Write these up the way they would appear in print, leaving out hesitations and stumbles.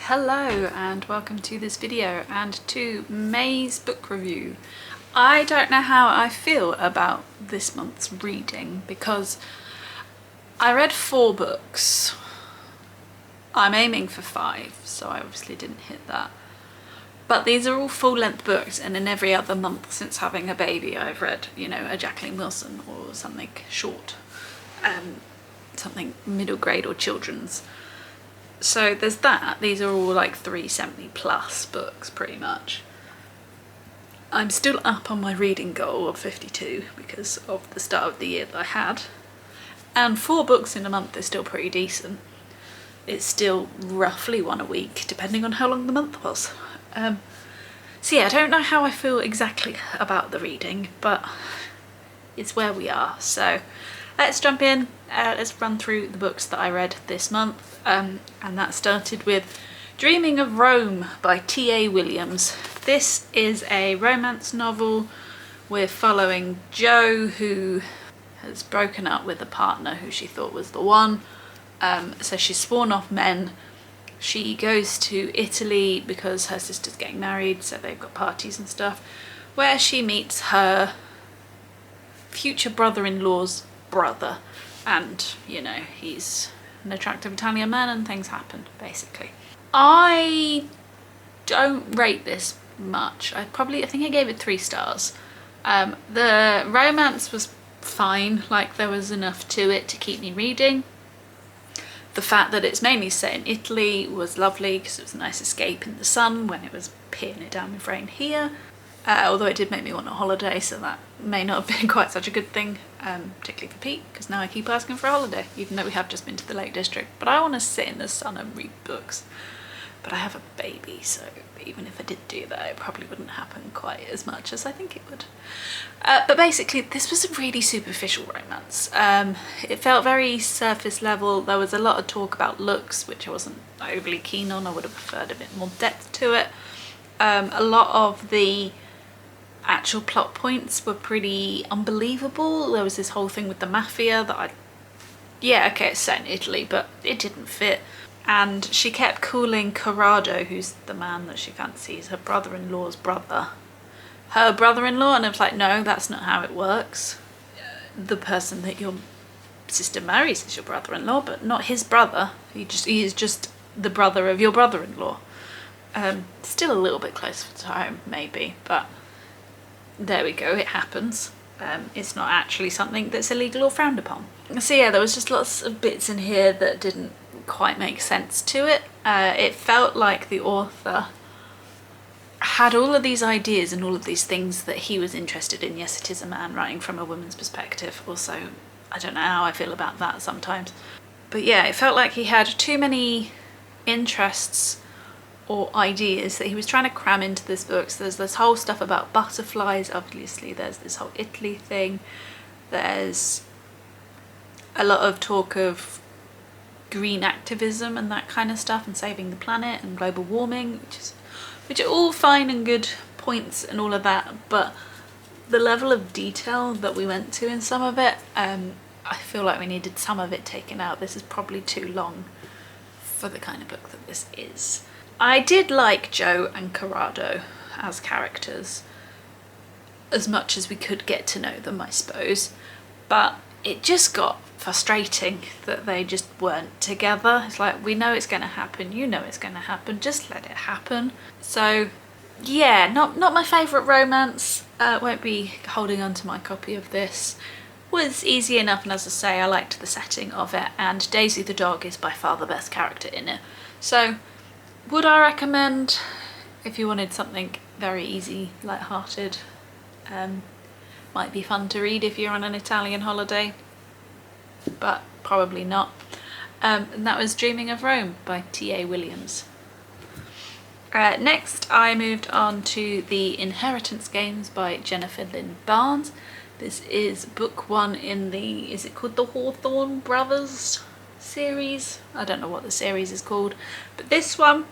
Hello and welcome to this video and to May's book review. I don't know how I feel about this month's reading because I read 4 books. I'm aiming for 5, so I obviously didn't hit that. But these are all full-length books, and in every other month since having a baby I've read, you know, a Jacqueline Wilson or something short, something middle grade or children's. So there's that. These are all like 370 plus books pretty much. I'm still up on my reading goal of 52 because of the start of the year that I had. And 4 books in a month is still pretty decent. It's still roughly 1 a week, depending on how long the month was. So yeah, I don't know how I feel exactly about the reading, but it's where we are. So let's jump in. Let's run through the books that I read this month. And that started with Dreaming of Rome by T.A. Williams. This is a romance novel. We're following Jo, who has broken up with a partner who she thought was the one. So she's sworn off men. She goes to Italy because her sister's getting married, so they've got parties and stuff, where she meets her future brother-in-law's brother. And, you know, he's an attractive Italian man and things happen, basically. I don't rate this much. I think I gave it 3 stars. The romance was fine, like there was enough to it to keep me reading. The fact that it's mainly set in Italy was lovely because it was a nice escape in the sun when it was peeing it down with rain here. Although it did make me want a holiday, so that may not have been quite such a good thing, particularly for Pete, because now I keep asking for a holiday, even though we have just been to the Lake District. But I want to sit in the sun and read books. But I have a baby, so even if I did do that, it probably wouldn't happen quite as much as I think it would. But basically, this was a really superficial romance. It felt very surface level. There was a lot of talk about looks, which I wasn't overly keen on. I would have preferred a bit more depth to it. A lot of the actual plot points were pretty unbelievable. There was this whole thing with the mafia that yeah, okay, it's set in Italy, but it didn't fit. And she kept calling Corrado, who's the man that she fancies, her brother-in-law's brother, her brother-in-law, and I was like, no, that's not how it works. The person that your sister marries is your brother-in-law, but not his brother. He is just the brother of your brother-in-law. Still a little bit close to home, maybe, but there we go, it happens. It's not actually something that's illegal or frowned upon. So yeah, there was just lots of bits in here that didn't quite make sense to it. It felt like the author had all of these ideas and all of these things that he was interested in. Yes, it is a man writing from a woman's perspective. Also, I don't know how I feel about that sometimes. But yeah, it felt like he had too many interests or ideas that he was trying to cram into this book. So there's this whole stuff about butterflies, obviously there's this whole Italy thing, there's a lot of talk of green activism and that kind of stuff, and saving the planet and global warming, which are all fine and good points and all of that, but the level of detail that we went to in some of it, I feel like we needed some of it taken out. This is probably too long for the kind of book that this is. I did like Jo and Corrado as characters as much as we could get to know them, I suppose, but it just got frustrating that they just weren't together. It's like, we know it's going to happen, you know it's going to happen, just let it happen. So yeah, not my favourite romance. Won't be holding on to my copy of this. Was easy enough, and as I say, I liked the setting of it, and Daisy the dog is by far the best character in it. So would I recommend if you wanted something very easy, light-hearted, might be fun to read if you're on an Italian holiday, but probably not. And that was Dreaming of Rome by T.A. Williams. Next I moved on to The Inheritance Games by Jennifer Lynn Barnes. This is book 1 in the, is it called the Hawthorne Brothers series? I don't know what the series is called, but this one,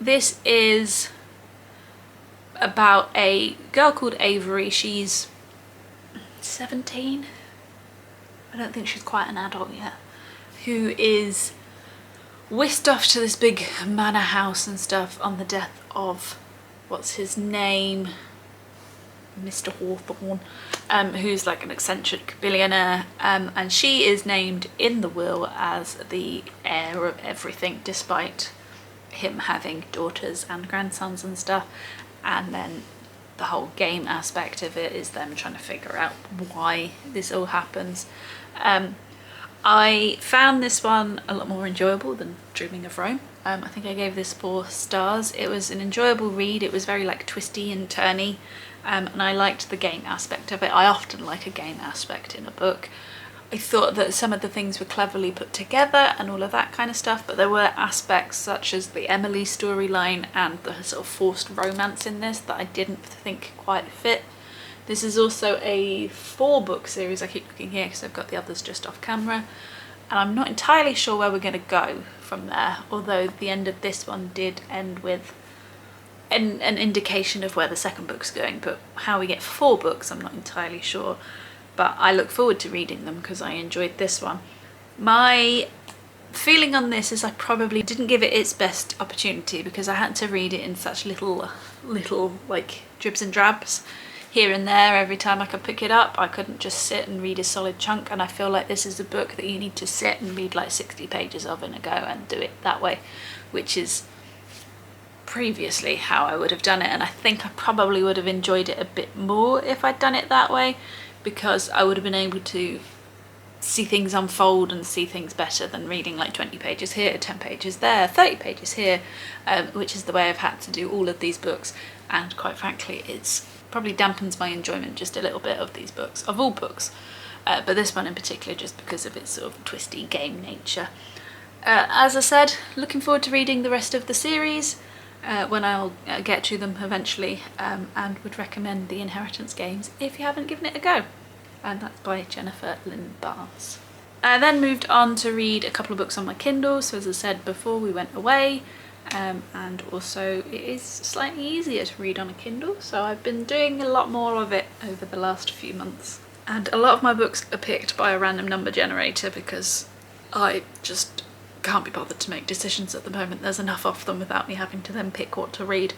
this is about a girl called Avery. She's 17, I don't think she's quite an adult yet, who is whisked off to this big manor house and stuff on the death of, what's his name, Mr. Hawthorne, who's like an eccentric billionaire, and she is named in the will as the heir of everything, despite him having daughters and grandsons and stuff. And then the whole game aspect of it is them trying to figure out why this all happens. I found this one a lot more enjoyable than Dreaming of Rome. I think I gave this 4 stars. It was an enjoyable read. It was very like twisty and turny, and I liked the game aspect of it. I often like a game aspect in a book. I thought that some of the things were cleverly put together and all of that kind of stuff, but there were aspects such as the Emily storyline and the sort of forced romance in this that I didn't think quite fit. This is also a 4-book series. I keep looking here because I've got the others just off camera, and I'm not entirely sure where we're going to go from there, although the end of this one did end with an indication of where the second book's going, but how we get 4 books I'm not entirely sure. But I look forward to reading them because I enjoyed this one. My feeling on this is I probably didn't give it its best opportunity because I had to read it in such little like dribs and drabs here and there every time I could pick it up. I couldn't just sit and read a solid chunk, and I feel like this is a book that you need to sit and read like 60 pages of in a go and do it that way, which is previously how I would have done it, and I think I probably would have enjoyed it a bit more if I'd done it that way, because I would have been able to see things unfold and see things better than reading like 20 pages here, 10 pages there, 30 pages here, which is the way I've had to do all of these books, and quite frankly it's probably dampens my enjoyment just a little bit of these books, of all books, but this one in particular just because of its sort of twisty game nature. As I said, looking forward to reading the rest of the series when I'll get to them eventually, and would recommend the Inheritance games if you haven't given it a go. And that's by Jennifer Lynn Barnes. I then moved on to read a couple of books on my Kindle, so as I said before, we went away, and also it is slightly easier to read on a Kindle, so I've been doing a lot more of it over the last few months. And a lot of my books are picked by a random number generator because I just can't be bothered to make decisions at the moment. There's enough of them without me having to then pick what to read.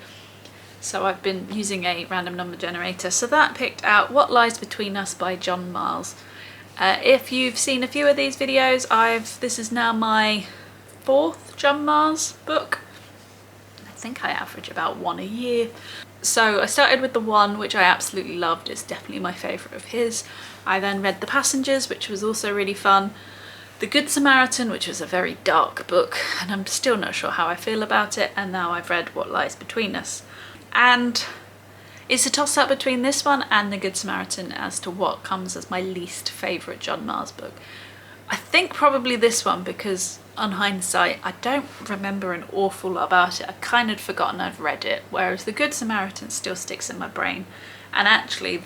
So I've been using a random number generator. So that picked out What Lies Between Us by John Marrs. If you've seen a few of these videos, this is now my 4th John Marrs book. I think I average about 1 a year. So I started with the 1, which I absolutely loved. It's definitely my favourite of his. I then read The Passengers, which was also really fun. The Good Samaritan, which was a very dark book, and I'm still not sure how I feel about it, and now I've read What Lies Between Us. And it's a toss-up between this one and The Good Samaritan as to what comes as my least favourite John Marrs book. I think probably this one, because on hindsight I don't remember an awful lot about it. I've kind of forgotten I've read it, whereas The Good Samaritan still sticks in my brain. And actually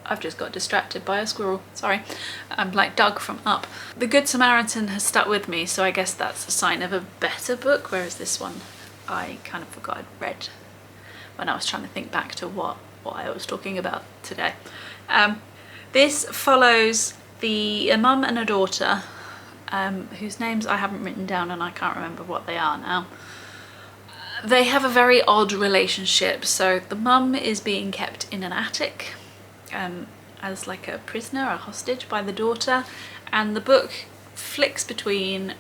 I've just got distracted by a squirrel, sorry. I'm like Doug from Up. The Good Samaritan has stuck with me, so I guess that's a sign of a better book, whereas this one I kind of forgot I'd read when I was trying to think back to what I was talking about today. This follows a mum and a daughter, whose names I haven't written down and I can't remember what they are now. They have a very odd relationship. So the mum is being kept in an attic as like a prisoner, a hostage by the daughter, and the book flicks between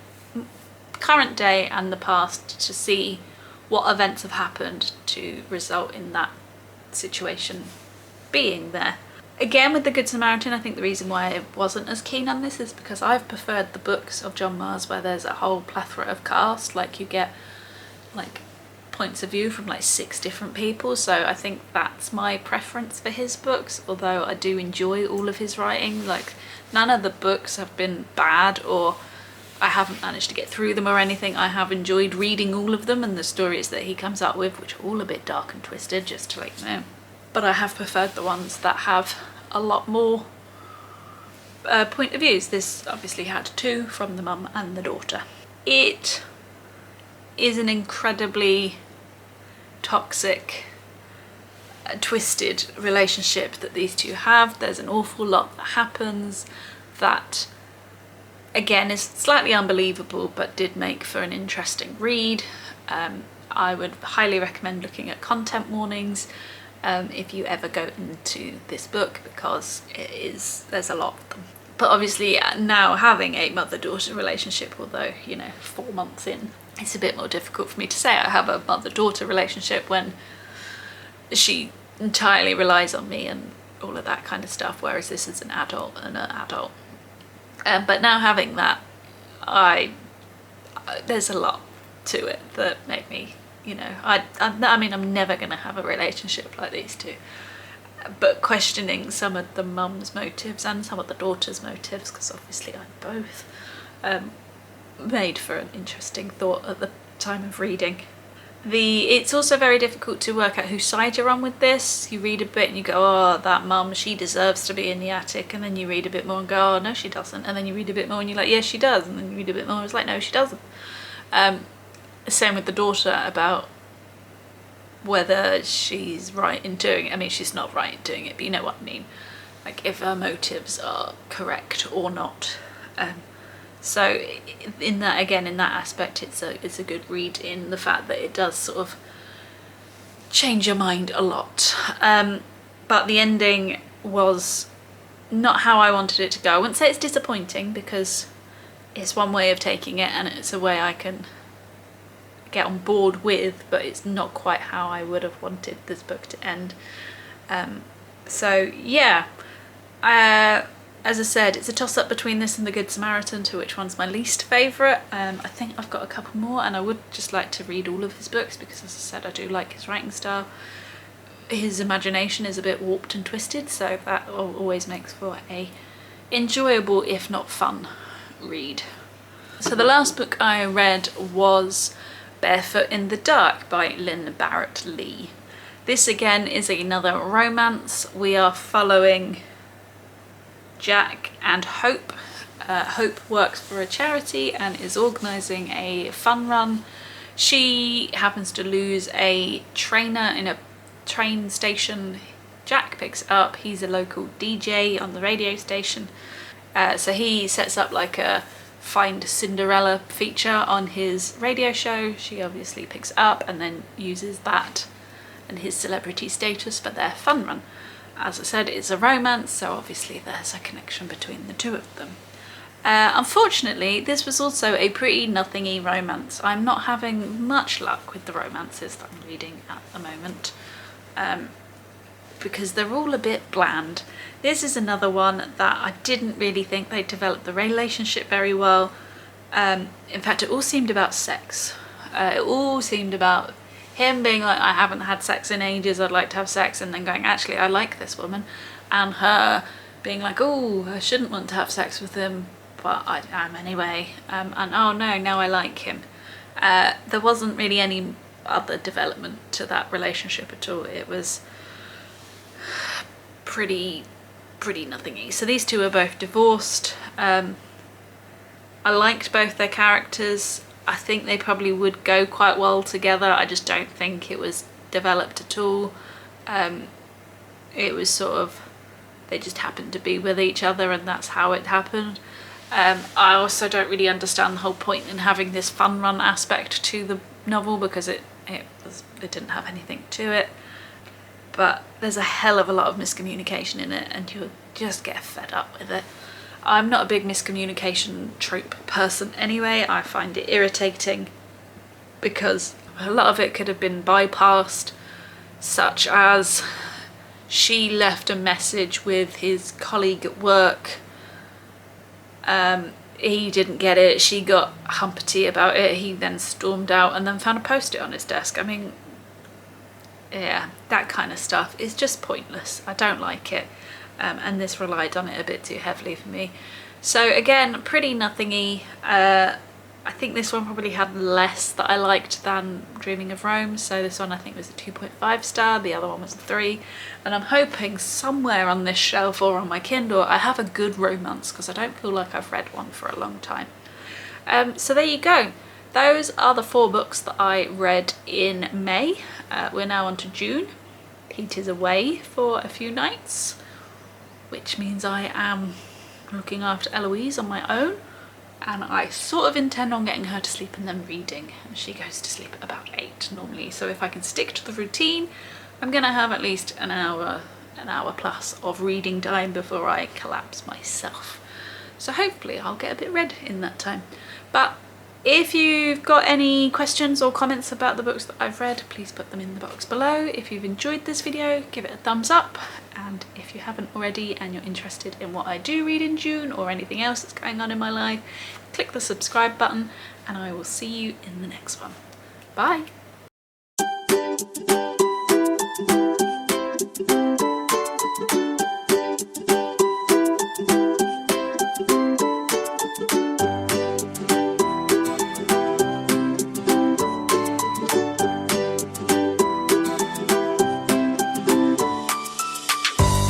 current day and the past to see what events have happened to result in that situation being there. Again, with The Good Samaritan, I think the reason why I wasn't as keen on this is because I've preferred the books of John Marrs where there's a whole plethora of cast, like you get like points of view from like 6 different people, so I think that's my preference for his books, although I do enjoy all of his writing. Like, none of the books have been bad or I haven't managed to get through them or anything. I have enjoyed reading all of them and the stories that he comes up with, which are all a bit dark and twisted, just to let you know. But I have preferred the ones that have a lot more point of views. This obviously had 2 from the mum and the daughter. It is an incredibly toxic, twisted relationship that these 2 have. There's an awful lot that happens that again is slightly unbelievable, but did make for an interesting read. I would highly recommend looking at content warnings if you ever go into this book, because there's a lot of them. But obviously now having a mother-daughter relationship, although, you know, 4 months in, it's a bit more difficult for me to say I have a mother-daughter relationship when she entirely relies on me and all of that kind of stuff, whereas this is an adult and an adult. But now having that, there's a lot to it that made me, you know, I mean, I'm never going to have a relationship like these two, but questioning some of the mum's motives and some of the daughter's motives, because obviously I'm both, made for an interesting thought at the time of reading. It's also very difficult to work out whose side you're on with this. You read a bit and you go, oh, that mum, she deserves to be in the attic, and then you read a bit more and go, oh, no, she doesn't, and then you read a bit more and you're like, yes, she does, and then you read a bit more and it's like, no, she doesn't. Same with the daughter, about whether she's right in doing it. I mean, she's not right in doing it, but you know what I mean. Like, if her motives are correct or not. So in that, again, in that aspect, it's a good read, in the fact that it does sort of change your mind a lot. But the ending was not how I wanted it to go. I wouldn't say it's disappointing, because it's one way of taking it and it's a way I can get on board with, but it's not quite how I would have wanted this book to end. So yeah, as I said, it's a toss-up between this and The Good Samaritan, to which one's my least favourite. I think I've got a couple more, and I would just like to read all of his books, because as I said, I do like his writing style. His imagination is a bit warped and twisted, so that always makes for a enjoyable, if not fun, read. So the last book I read was Barefoot in the Dark by Lynne Barratt-Lee. This again is another romance. We are following Jack and Hope. Hope works for a charity and is organising a fun run. She happens to lose a trainer in a train station. Jack picks it up. He's a local DJ on the radio station. So he sets up like a Find Cinderella feature on his radio show. She obviously picks it up and then uses that and his celebrity status for their fun run. As I said, it's a romance, so obviously there's a connection between the two of them. Unfortunately, this was also a pretty nothingy romance. I'm not having much luck with the romances that I'm reading at the moment, because they're all a bit bland. This is another one that I didn't really think they developed the relationship very well. In fact, it all seemed about sex. It all seemed about him being like, I haven't had sex in ages, I'd like to have sex, and then going, actually, I like this woman. And her being like, oh, I shouldn't want to have sex with him, but I am anyway. And oh no, now I like him. There wasn't really any other development to that relationship at all. It was pretty nothingy. So these two are both divorced. I liked both their characters. I think they probably would go quite well together. I just don't think it was developed at all. It was sort of, they just happened to be with each other and that's how it happened. I also don't really understand the whole point in having this fun run aspect to the novel, because it didn't have anything to it. But there's a hell of a lot of miscommunication in it, and you'll just get fed up with it. I'm not a big miscommunication trope person anyway. I find it irritating because a lot of it could have been bypassed, such as she left a message with his colleague at work. He didn't get it, she got humpty about it, he then stormed out and then found a post-it on his desk. I mean, yeah, that kind of stuff is just pointless. I don't like it, and this relied on it a bit too heavily for me. So again, pretty nothingy. I think this one probably had less that I liked than Dreaming of Rome, so this one I think was a 2.5 star, the other one was a 3, and I'm hoping somewhere on this shelf or on my Kindle I have a good romance, because I don't feel like I've read one for a long time. So there you go. Those are the 4 books that I read in May. We're now on to June. Pete is away for a few nights, which means I am looking after Eloise on my own. and I sort of intend on getting her to sleep and then reading. She goes to sleep at about 8 normally, so if I can stick to the routine, I'm gonna have at least an hour plus of reading time before I collapse myself. So hopefully I'll get a bit read in that time. But if you've got any questions or comments about the books that I've read, please put them in the box below. If you've enjoyed this video, give it a thumbs up. And if you haven't already and you're interested in what I do read in June or anything else that's going on in my life, click the subscribe button and I will see you in the next one. Bye!